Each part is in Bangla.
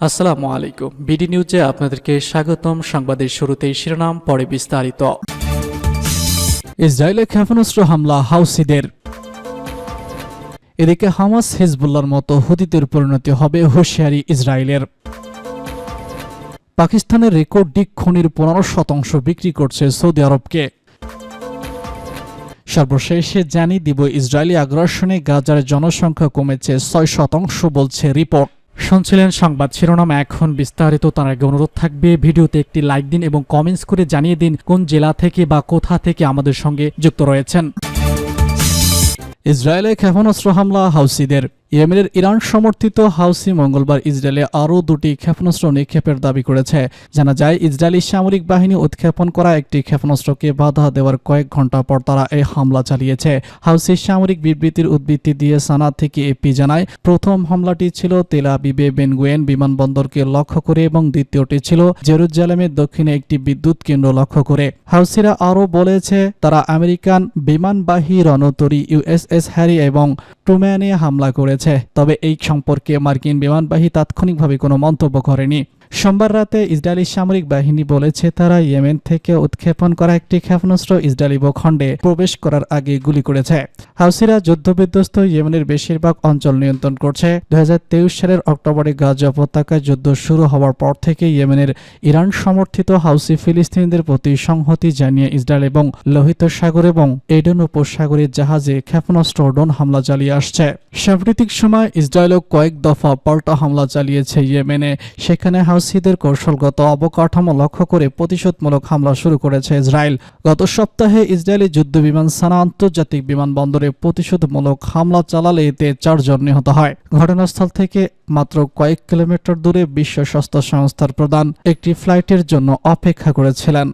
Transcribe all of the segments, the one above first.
আসসালামু আলাইকুম। বিডি নিউজে আপনাদেরকে স্বাগতম। সংবাদের শুরুতেই শিরোনাম, পরে বিস্তারিত। ইসরায়েলে ক্ষেপণাস্ত্র হামলা হাউসিদের। এদিকে হামাস হিজবুল্লাহর মতো হুতিদের পরিণতি হবে হুঁশিয়ারি ইসরায়েলের। পাকিস্তানের রেকর্ড ডিক খনির 15% বিক্রি করছে সৌদি আরবকে। সর্বশেষে জানিয়ে দিব, ইসরায়েলি আগ্রাসনে গাজার জনসংখ্যা কমেছে 6% বলছে রিপোর্ট। শুনছিলেন সংবাদ শিরোনাম, এখন বিস্তারিত। তার আগে অনুরোধ থাকবে, ভিডিওতে একটি লাইক দিন এবং কমেন্টস করে জানিয়ে দিন কোন জেলা থেকে বা কোথা থেকে আমাদের সঙ্গে যুক্ত রয়েছেন। ইসরায়েলে ক্ষেপণাস্ত্র হামলা হাউসিদের। ইয়েমেনের ইরান সমর্থিত হাউসি মঙ্গলবার ইসরায়েলে আরও 2টি ক্ষেপণাস্ত্র নিক্ষেপের দাবি করেছে। জানা যায়, ইসরায়েলি সামরিক বাহিনী উৎক্ষেপণ করা একটি ক্ষেপণাস্ত্রকে বাধা দেওয়ার কয়েক ঘন্টা পর তারা এই হামলা চালিয়েছে। হাউসির সামরিক বিবৃতির উদ্ধৃতি দিয়ে সানা থেকে এপি জানায়, প্রথম হামলাটি ছিল তেল আবিবে বেনগুয়েন বিমানবন্দরকে লক্ষ্য করে এবং দ্বিতীয়টি ছিল জেরুজালেমের দক্ষিণে একটি বিদ্যুৎ কেন্দ্র লক্ষ্য করে। হাউসিরা আরও বলেছে, তারা আমেরিকান বিমানবাহী রণতরী ইউএসএস হ্যারি এবং ট্রুম্যানে হামলা করেছে। তবে এই সম্পর্কে মার্কিন বিমানবাহী তাৎক্ষণিকভাবে কোনো মন্তব্য করেনি। সোমবার রাতে ইসরায়েলি সামরিক বাহিনী বলেছে, তারা ইয়েমেন থেকে উৎক্ষেপণ করা একটি ক্ষেপণাস্ত্র ইসরায়েলি ভূখণ্ডে প্রবেশ করার আগে গুলি করেছে। হাউসিরা যুদ্ধবিধ্বস্ত ইয়েমেনের বেশিরভাগ অঞ্চল নিয়ন্ত্রণ করছে। 2023 সালের অক্টোবরে গাজা উপত্যকায় যুদ্ধ শুরু হওয়ার পর থেকে ইয়েমেনের ইরান সমর্থিত হাউসি ফিলিস্তিনিদের প্রতি সংহতি জানিয়ে ইসরায়েল এবং লোহিত সাগর এবং এডেন উপসাগরের জাহাজে ক্ষেপণাস্ত্র ড্রোন হামলা চালিয়ে আসছে। সাম্প্রতিক সময় ইসরায়েলও কয়েক দফা পাল্টা হামলা চালিয়েছে ইয়েমেনে। সেখানে হাউসিদের কৌশলগত অবকাঠামো লক্ষ্য করে প্রতিশোধমূলক হামলা শুরু করেছে ইসরায়েল। গত সপ্তাহে ইসরায়েলি যুদ্ধবিমান সানা আন্তর্জাতিক বিমানবন্দরে প্রতিশোধমূলক হামলা চালালে এতে 4 জন নিহত হয়। ঘটনাস্থল থেকে মাত্র কয়েক কিলোমিটার দূরে বিশ্ব স্বাস্থ্য সংস্থার প্রধান একটি ফ্লাইটের জন্য অপেক্ষা করেছিলেন।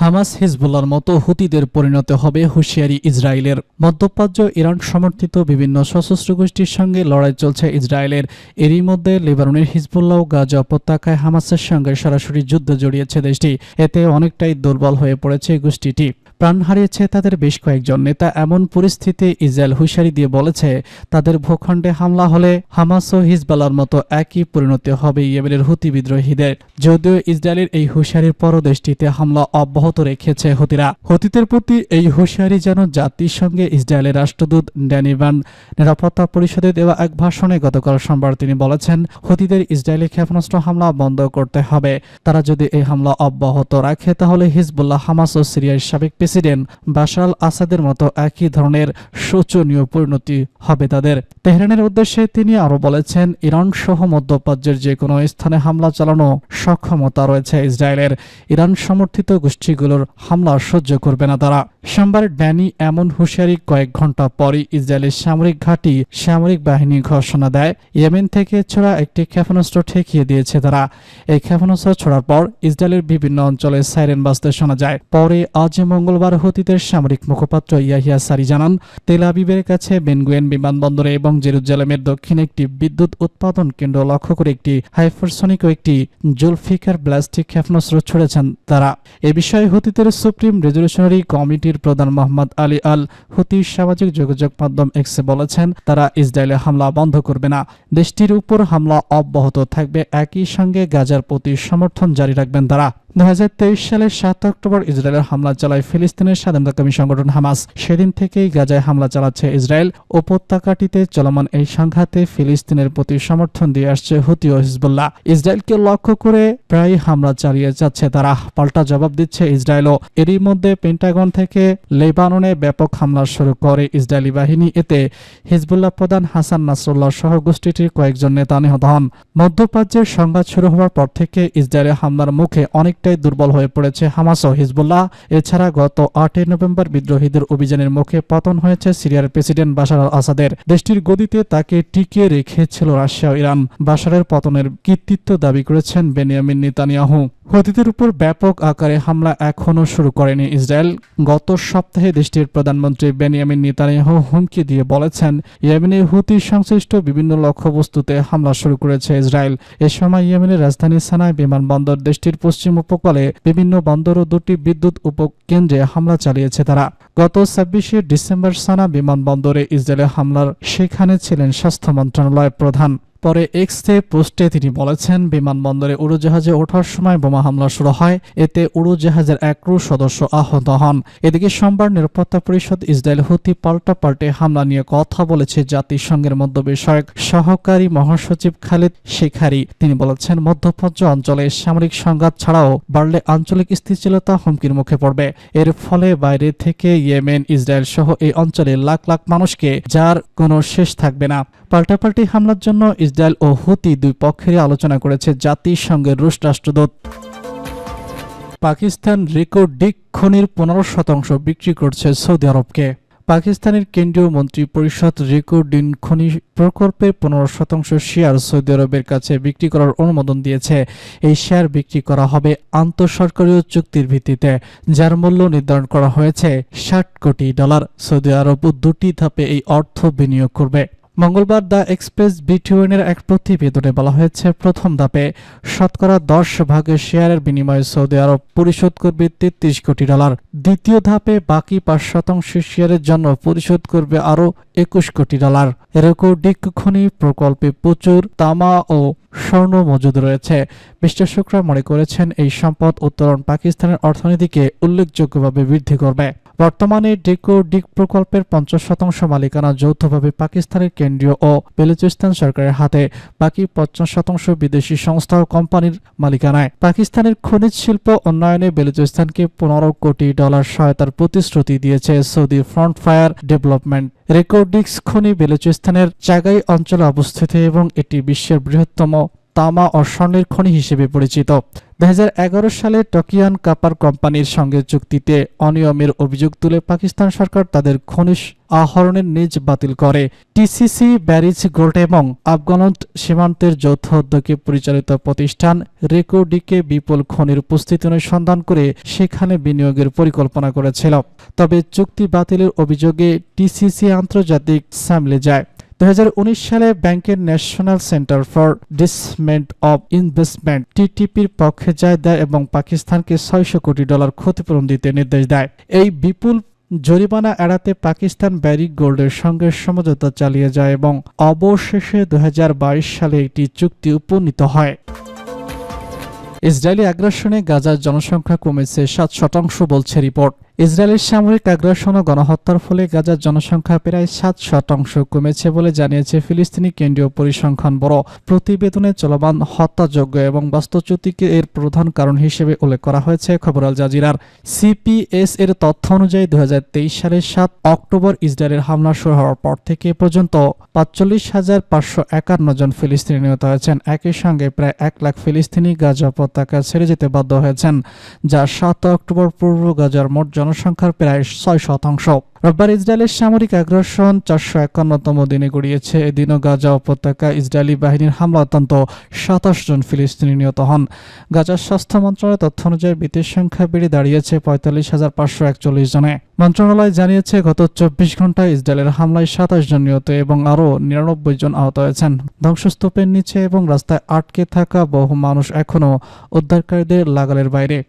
হামাস হিজবুল্লাহর মতো হুতিদের পরিণত হবে হুঁশিয়ারি ইসরায়েলের। মধ্যপ্রাচ্য ইরান সমর্থিত বিভিন্ন সশস্ত্র গোষ্ঠীর সঙ্গে লড়াই চলছে ইসরায়েলের। এরই মধ্যে লেবাননের হিজবুল্লাহ গাজা উপত্যকায় হামাসের সঙ্গে সরাসরি যুদ্ধে জড়িয়েছে দেশটি। এতে অনেকটাই দুর্বল হয়ে পড়েছে গোষ্ঠীটি। প্রাণ হারিয়েছে তাদের বেশ কয়েকজন নেতা। এমন পরিস্থিতি ইসরায়েল হুঁশিয়ারি দিয়ে বলেছে, তাদের ভূখণ্ডে হামলা হলে হামাস ও হিজবুল্লাহর মতো একই পরিণতি হবে ইয়েমেনের হুতি বিদ্রোহীদের। যদিও ইসরায়েলের এই হুঁশিয়ারির পরও দেশটিতে হামলা অব্যাহত রেখেছে হুতিরা। হুতিদের প্রতি এই হুঁশিয়ারি যেন জাতিসংঘে ইসরায়েলের রাষ্ট্রদূত ড্যানি ভান নিরাপত্তা পরিষদে দেওয়া এক ভাষণে গতকাল সোমবার তিনি বলেছেন, হুতিদের ইসরায়েলি ক্ষেপণাস্ত্র হামলা বন্ধ করতে হবে। তারা যদি এই হামলা অব্যাহত রাখে তাহলে হিজবুল্লাহ, হামাস ও সিরিয়ার সাবেক প্রেসিডেন্ট বাশার আল আসাদের মতো একই ধরনের শোচনীয় পরিণতি হবে তাদের। তেহরানের উদ্দেশ্যে তিনি আরও বলেছেন, ইরান সহ মধ্যপ্রাচ্যের যে কোনো স্থানে হামলা চালানো সক্ষমতা রয়েছে ইসরায়েলের। ইরান সমর্থিত গোষ্ঠীগুলোর হামলা সহ্য করবে না তারা। সোমবার ড্যানি এমন হুঁশিয়ারি কয়েক ঘন্টা পরই ইসরায়েলের সামরিক ঘাঁটি সামরিক বাহিনী ঘোষণা দেয়, ইয়েমেন থেকে ছোড়া একটি ক্ষেপণাস্ত্র ঠেকিয়ে দিয়েছে তারা। এই ক্ষেপণাস্ত্র ছোড়ার পর ইসরায়েলের বিভিন্ন অঞ্চলে সাইরেন বাজতে শোনা যায়। পরে আজ মঙ্গলবার হুতিদের সামরিক মুখপাত্র ইয়াহিয়া সারি জানান, তেল আবিবের কাছে বেনগুয়েন বিমানবন্দরে এবং জেরুজালেমের দক্ষিণে একটি বিদ্যুৎ উৎপাদন কেন্দ্র লক্ষ্য করে একটি হাইপারসনিক ও একটি জুলফিকার ব্লাস্টিক ক্ষেপণাস্ত্র ছুড়েছেন তারা। এ বিষয়ে হুতিদের সুপ্রিম রেজলিউশনারি কমিটির প্রধান মোহাম্মদ আলী আল হুতি সামাজিক যোগাযোগ মাধ্যম এক্সে বলেছেন, তারা ইসরায়েলে হামলা বন্ধ করবে না, দেশটির উপর হামলা অব্যাহত থাকবে। একই সঙ্গে গাজার প্রতি সমর্থন জারি রাখবেন তারা। 2023 সালের 7 অক্টোবর ইসরায়েলের হামলা চালায় ফিলিস্তিনের স্বাধীনতাকামী সংগঠন হামাস। সেদিন থেকেই গাজায় হামলা চালাচ্ছে ইসরায়েল। উপত্যকাটিতে চলমান এই সংঘাতে ফিলিস্তিনের প্রতি সমর্থন দিয়ে আসছে হুতি ও হিজবুল্লাহ। ইসরায়েলকে লক্ষ্য করে প্রায় হামলা চালিয়ে যাচ্ছে তারা। পাল্টা জবাব দিচ্ছে ইসরায়েলও। এরই মধ্যে পেন্টাগন থেকে লেবাননে ব্যাপক হামলা শুরু করে ইসরায়েলি বাহিনী। এতে হিজবুল্লাহ প্রধান হাসান নাসরুল্লাহ সহ গোষ্ঠীটির কয়েকজন নেতা নিহত হন। মধ্যপ্রাচ্যের সংঘাত শুরু হওয়ার পর থেকে ইসরায়েলের হামলার মুখে অনেকটাই দুর্বল হয়ে পড়েছে হামাস ও হিজবুল্লাহ। এছাড়া গত 8 নভেম্বর বিদ্রোহীদের অভিযানের মুখে পতন হয়েছে সিরিয়ার প্রেসিডেন্ট বাশার আল আসাদের। দেশটির গদিতে তাকে টিকিয়ে রেখেছিল রাশিয়া ও ইরান। বাশারের পতনের কৃতিত্ব দাবি করেছেন বেনিয়ামিন নেতানিয়াহু। হুতিদের উপর ব্যাপক আকারে হামলা এখনও শুরু করেনি ইসরায়েল। গত সপ্তাহে দেশটির প্রধানমন্ত্রী বেনিয়ামিন নেতানিয়াহু হুমকি দিয়ে বলেছেন, ইয়েমেনে হুতি সংশ্লিষ্ট বিভিন্ন লক্ষ্যবস্তুতে হামলা শুরু করেছে ইসরায়েল। এ সময় ইয়েমেনের রাজধানী সানায় বিমানবন্দর, দেশটির পশ্চিম উপকূলে বিভিন্ন বন্দর ও 2টি বিদ্যুৎ উপকেন্দ্রে হামলা চালিয়েছে তারা। গত 26 ডিসেম্বর সানা বিমানবন্দরে ইসরায়েলের হামলার সেখানে ছিলেন স্বাস্থ্য মন্ত্রণালয়ের প্রধান। পরে এক্সে পোস্টে তিনি বলেছেন, বিমানবন্দরে উড়োজাহাজে ওঠার সময় বোমা হামলা শুরু হয়, এতে উড়োজাহাজের এক ক্রু সদস্য আহত হন। এদিকে সোমবার নিরাপত্তা পরিষদ ইসরায়েল হুতি পাল্টাপাল্টে হামলা নিয়ে কথা বলেছে জাতিসংঘের মধ্য বিষয়ক সহকারী মহাসচিব খালিদ শেখারি। তিনি বলেছেন, মধ্যপ্রাচ্য অঞ্চলে সামরিক সংঘাত ছাড়াও বাড়লে আঞ্চলিক স্থিতিশীলতা হুমকির মুখে পড়বে। এর ফলে বাইরে থেকে ইয়েমেন, ইসরায়েল সহ এই অঞ্চলে লাখ লাখ মানুষকে যার কোনো শেষ থাকবে না। পাল্টাপাল্টি হামলার জন্য ইসরায়েল ও হুতি দুই পক্ষেরই আলোচনা করেছে জাতিসংঘের রুশ রাষ্ট্রদূত। পাকিস্তান রেকর্ডিক খনির 15% বিক্রি করছে সৌদি আরবকে। পাকিস্তানের কেন্দ্রীয় মন্ত্রী পরিষদ রেকর্ডিন খনি প্রকল্পের 15% শেয়ার সৌদি আরবের কাছে বিক্রি করার অনুমোদন দিয়েছে। এই শেয়ার বিক্রি করা হবে আন্তঃসরকারীয় চুক্তির ভিত্তিতে, যার মূল্য নির্ধারণ করা হয়েছে $60 কোটি। সৌদি আরব দুটি ধাপে এই অর্থ বিনিয়োগ করবে। মঙ্গলবার দ্য এক্সপ্রেস বিটিউনের এক প্রতিবেদনে বলা হয়েছে, প্রথম ধাপে শতকরা 10% শেয়ারের বিনিময়ে সৌদি আরব পরিশোধ করবে $33 কোটি। দ্বিতীয় ধাপে বাকি 5% শেয়ারের জন্য পরিশোধ করবে আরও $21 কোটি। রেকর্ডিক খনি প্রকল্পে প্রচুর তামা ও স্বর্ণ মজুদ রয়েছে। বিশ্লেষকরা মনে করেছেন, এই সম্পদ উত্তোলন পাকিস্তানের অর্থনীতিকে উল্লেখযোগ্যভাবে বৃদ্ধি করবে। বর্তমানে রেকর্ডিক প্রকল্পের 50% মালিকানা যৌথভাবে পাকিস্তানের কেন্দ্রীয় ও বেলুচিস্তান সরকারের হাতে, বাকি 50% বিদেশি সংস্থা ও কোম্পানির মালিকানায়। পাকিস্তানের খনিজ শিল্প উন্নয়নে বেলুচিস্তানকে $15 কোটি সহায়তার প্রতিশ্রুতি দিয়েছে সৌদি ফ্রন্টফায়ার ডেভেলপমেন্ট। রেকর্ডিক্স খনি বেলুচিস্তানের চাগাই অঞ্চলে অবস্থিত এবং এটি বিশ্বের বৃহত্তম তামা ও স্বর্ণের খনি হিসেবে পরিচিত। 2011 সালে টকিয়ান কাপার কোম্পানির সঙ্গে চুক্তিতে অনিয়মের অভিযোগ তুলে পাকিস্তান সরকার তাদের খনিজ আহরণের নিজ বাতিল করে। টিসিসি, ব্যারিজ গোল্ড এবং আফগান সীমান্তের যৌথ উদ্যোগে পরিচালিত প্রতিষ্ঠান রেকর্ডিকে বিপুল খনির উপস্থিতি অনুসন্ধান করে সেখানে বিনিয়োগের পরিকল্পনা করেছিল। তবে চুক্তি বাতিলের অভিযোগে টিসিসি আন্তর্জাতিক সামলে যায়। 2019 সালে ব্যাংকের ন্যাশনাল সেন্টার ফর ডিসমেন্ট অব ইনভেস্টমেন্ট টিটিপির পক্ষে যায় দেয় এবং পাকিস্তানকে $600 কোটি ক্ষতিপূরণ দিতে নির্দেশ দেয়। এই বিপুল জরিমানা এড়াতে পাকিস্তান ব্যারিক গোল্ডের সঙ্গে সমঝোতা চালিয়ে যায় এবং অবশেষে 2022 সালে একটি চুক্তি উপনীত হয়। ইসরায়েলি আগ্রাসনে গাজার জনসংখ্যা কমেছে 7% বলছে রিপোর্ট। ইসরায়েলের সামরিক আগ্রাসন ও গণহত্যার ফলে গাজার জনসংখ্যা প্রায় 7% কমেছে বলে জানিয়েছে ফিলিস্তিনি কেন্দ্রীয় পরিসংখ্যান ব্যুরো। প্রতিবেদনে চলমান হত্যাযজ্ঞ এবং বাস্তুচ্যুতিকে এর প্রধান কারণ হিসেবে উল্লেখ করা হয়েছে খবর আল জাজিরার। সিপিএস এর তথ্য অনুযায়ী 2023 সালের 7 অক্টোবর ইসরায়েলের হামলা শুরু হওয়ার পর থেকে পর্যন্ত 45,551 জন ফিলিস্তিনি নিহত হয়েছেন। একই সঙ্গে প্রায় 1 লাখ ফিলিস্তিনি গাজা উপত্যকা ছেড়ে যেতে বাধ্য হয়েছেন, যা 7 অক্টোবর পূর্ব গাজার মোট জনসংখ্যার প্রায় 6%। রোববার ইসরায়েলের সামরিক আগ্রাসন 451তম দিনে গড়িয়েছে। এদিনও গাজা উপত্যকা ইসরায়েলি বাহিনীর হামলা অত্যন্ত 27 জন ফিলিস্তিনি নিহত হন। গাজার স্বাস্থ্য মন্ত্রণালয়ের তথ্য অনুযায়ী মৃতের সংখ্যা বেড়ে দাঁড়িয়েছে 45,541 জনে। মন্ত্রণালয় জানিয়েছে, গত 24 ঘন্টায় ইসরায়েলের হামলায় 27 জন নিহত এবং আরও 99 জন আহত হয়েছেন। ধ্বংসস্তূপের নিচে এবং রাস্তায় আটকে থাকা বহু মানুষ এখনও উদ্ধারকারীদের নাগালের বাইরে।